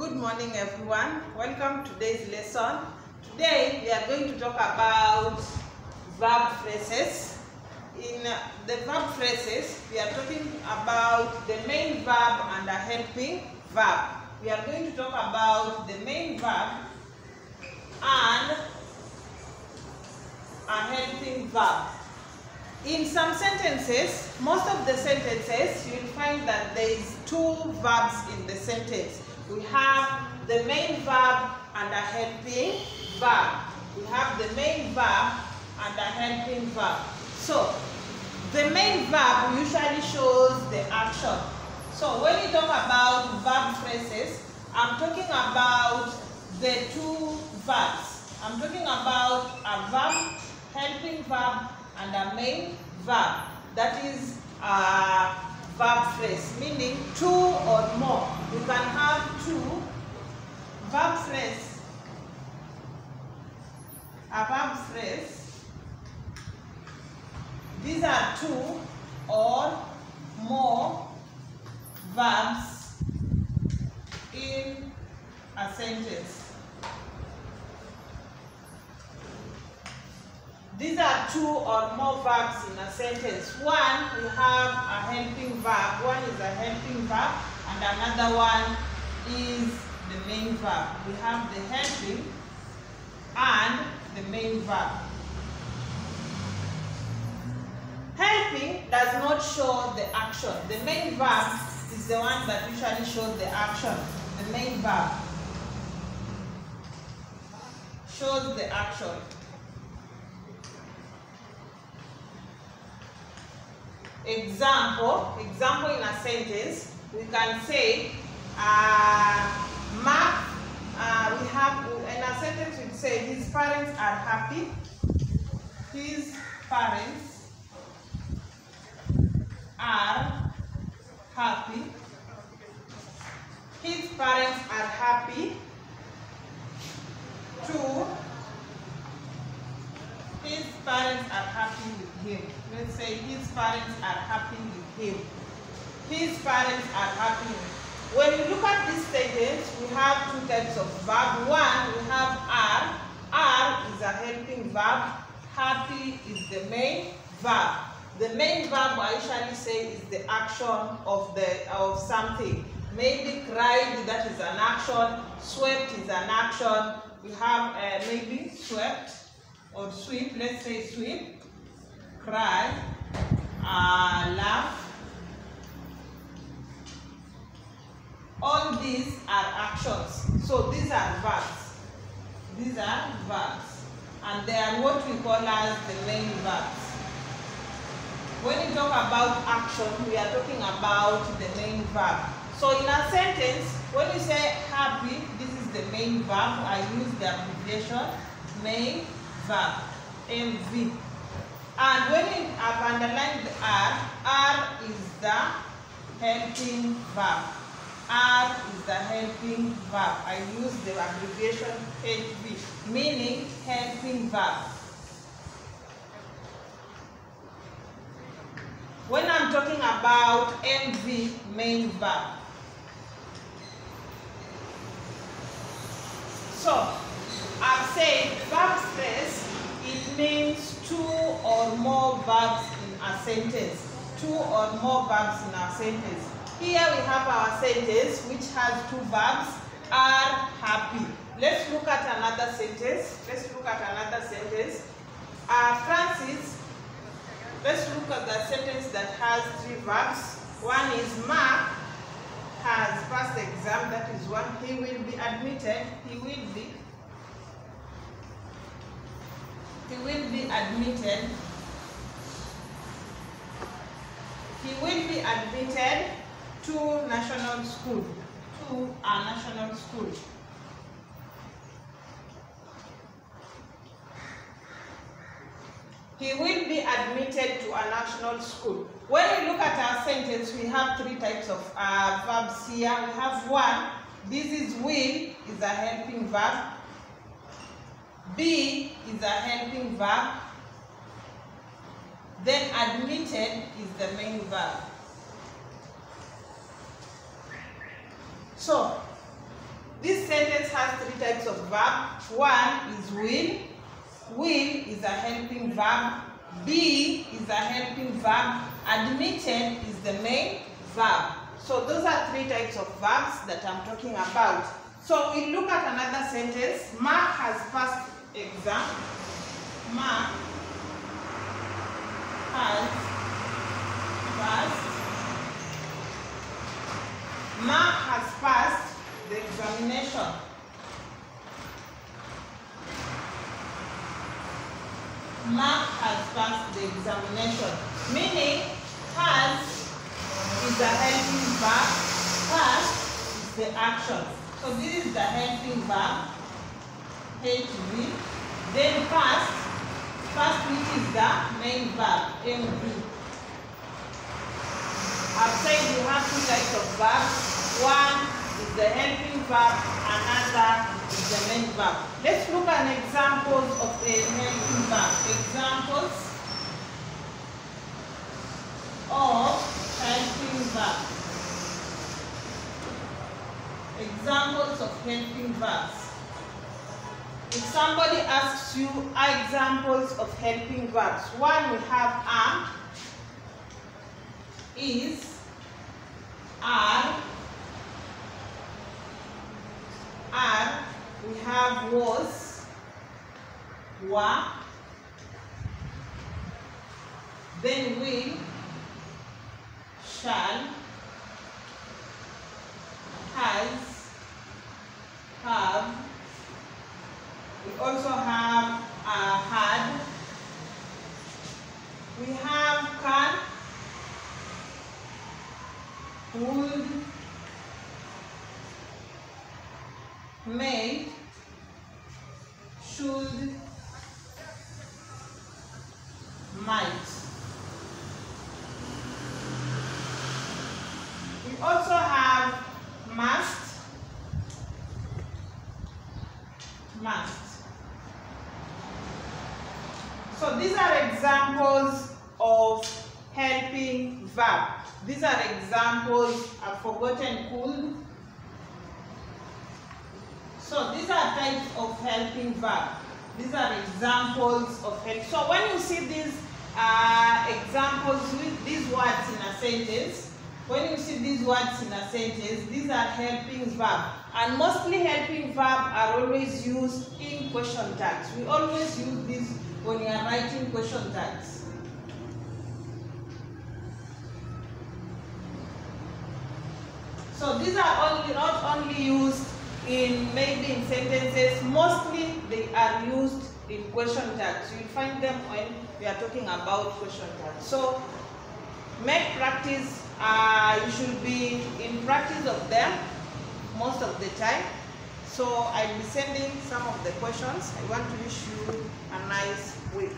Good morning everyone. Welcome to today's lesson. Today we are going to talk about verb phrases. In the verb phrases, we are talking about the main verb and a helping verb. We are going to talk about the main verb and a helping verb. In some sentences, most of the sentences, you will find that there is two verbs in the sentence. We have the main verb and a helping verb. We have the main verb and a helping verb. So, the main verb usually shows the action. So, when we talk about verb phrases, I'm talking about the two verbs. I'm talking about a verb, helping verb, and a main verb. That is a verb phrase, meaning two or more. You can have two verb phrase. A verb phrase. These are two or more verbs in a sentence. These are two or more verbs in a sentence. One, we have a helping verb. One is a helping verb and another one is the main verb. We have the helping and the main verb. Helping does not show the action. The main verb is the one that usually shows the action. The main verb shows the action. Example in a sentence, we can say Mark, we have in a sentence we say his parents are happy. His parents are happy. His parents are happy too. His parents are happy with him. Let's say his parents are happy with him. His parents are happy with him. When you look at this sentence, we have two types of verb. One, we have are. Are is a helping verb. Happy is the main verb. The main verb I usually say is the action of something. Maybe cried, that is an action. Swept is an action. We have maybe swept or sweep. Let's say sweep, cry, laugh. All these are actions. So these are verbs. These are verbs. And they are what we call as the main verbs. When we talk about action, we are talking about the main verb. So in a sentence, when we say happy, this is the main verb. I use the abbreviation main verb, MV. And when we have underlined the R is the helping verb. R is the helping verb. I use the abbreviation HV, meaning helping verb. When I'm talking about MV, main verb. So, I've said verb phrase, it means two or more verbs in a sentence. Two or more verbs in a sentence. Here we have our sentence which has two verbs, are happy. Let's look at another sentence. Francis, let's look at the sentence that has three verbs. One is Mark has passed the exam, that is one. He will be admitted. He will be admitted. He will be admitted to national school. To a national school. He will be admitted to a national school. When we look at our sentence, we have three types of verbs here. We have one, this is will, is a helping verb. Be is a helping verb. Then admitted is the main verb. So, This sentence has three types of verb. One is will. Will is a helping verb. Be is a helping verb. Admitted is the main verb. So those are three types of verbs that I'm talking about. So we look at another sentence. Mark has passed exam. Mark has passed. Mark has passed the examination. Mark has passed the examination. Meaning, has is the helping verb, passed is the action. So this is the helping verb, HV. Then past which is the main verb, MV. I've said you have two types of verbs. One is the helping verb, another is the main verb. Let's look at examples of a helping verb. Examples of helping verb. Examples of helping verbs. If somebody asks you examples of helping verbs, one we have am, is, are, we have was, were, then will, shall, has, have. We also have had. We have can, would, may, should, might. We also have must, must. So these are examples of helping verb. These are examples. I've forgotten could. So these are types of helping verb. These are examples of help. So when you see these examples with these words in a sentence, when you see these words in a sentence, these are helping verb. And mostly helping verb are always used in question tags. We always use this when you are writing question tags. So these are not only used in maybe in sentences, mostly they are used in question tags. You will find them when we are talking about question tags. So make practice, you should be in practice of them most of the time. So I'll be sending some of the questions. I want to wish you a nice week.